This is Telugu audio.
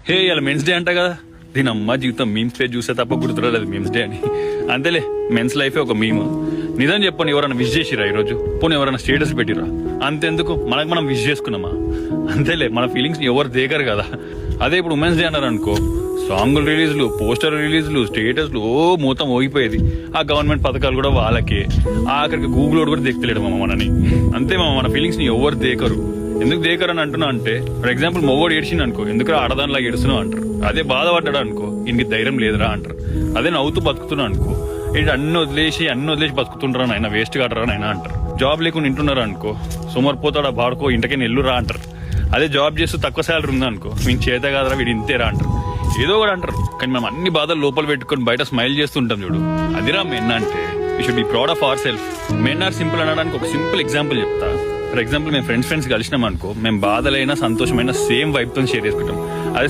హే ఇలా మెన్స్ డే అంట కదా, దీని అమ్మ జీవితం మీమ్స్ పేజ్ చూస్తే తప్ప గుర్తురాలేదు మీమ్స్ డే అని. అంతేలే, మెన్స్ లైఫే ఒక మీమ్. నిజం చెప్పని ఎవరైనా విష్ చేసిరా ఈరోజు? పోనీ ఎవరైనా స్టేటస్ పెట్టిరా? అంతెందుకు, మనకు మనం విష్ చేసుకున్నామా? అంతేలే, మన ఫీలింగ్స్ ఎవరు దేకరు కదా. అదే ఇప్పుడు ఉమెన్స్ డే అన్నారు అనుకో, సాంగులు రిలీజ్లు, పోస్టర్ రిలీజ్లు, స్టేటస్లు మొత్తం ఓగిపోయేది. ఆ గవర్నమెంట్ పథకాలు కూడా వాళ్ళకే. ఆఖరికి గూగుల్ కూడా దిగుతలేడు మనని. అంతే మన ఫీలింగ్స్ ని ఎవరు దేకరు. ఎందుకు దేకరు అని అంటున్నా అంటే, ఫర్ ఎగ్జాంపుల్ మొగోడు ఏడ్చింది అనుకో, ఎందుకు ఆడదానిలాగా ఏడుస్తున్నావు అంటారు. అదే బాధపడ్డాడు అనుకో, ఇంటికి ధైర్యం లేదురా అంటారు. అదే నవ్వుతూ బతుకుతున్నా అనుకో, ఏంటి అన్ని వదిలేసి బతుకుతుంటారా నాయన, వేస్ట్ కాడరా నాయన అంటారు. జాబ్ లేకుండా ఇంటున్నారా అనుకో, సోమరిపోతాడా బాడుకో ఇంటికి నెల్లురా అంటారు. అదే జాబ్ చేస్తూ తక్కువ శాలరీ ఉందా అనుకో, మీకు చేత కాదరా వీడు ఇంతేరా అంటారు. ఏదో కూడా అంటారు. కానీ మనం అన్ని బాధలు లోపల పెట్టుకుని బయట స్మైల్ చేస్తుంటాం చూడు, అదిరా మెన్ అంటే. You should be proud of our self. Men are simple అనడానికి ఒక సింపుల్ ఎగ్జాంపుల్ చెప్తా. ఫర్ ఎగ్జాంపుల్ మేము ఫ్రెండ్స్ కలిసినాం అనుకో, మేము బాధలైనా సంతోషమైన సేమ్ వైబ్ తో షేర్ చేసుకుంటాం. అదే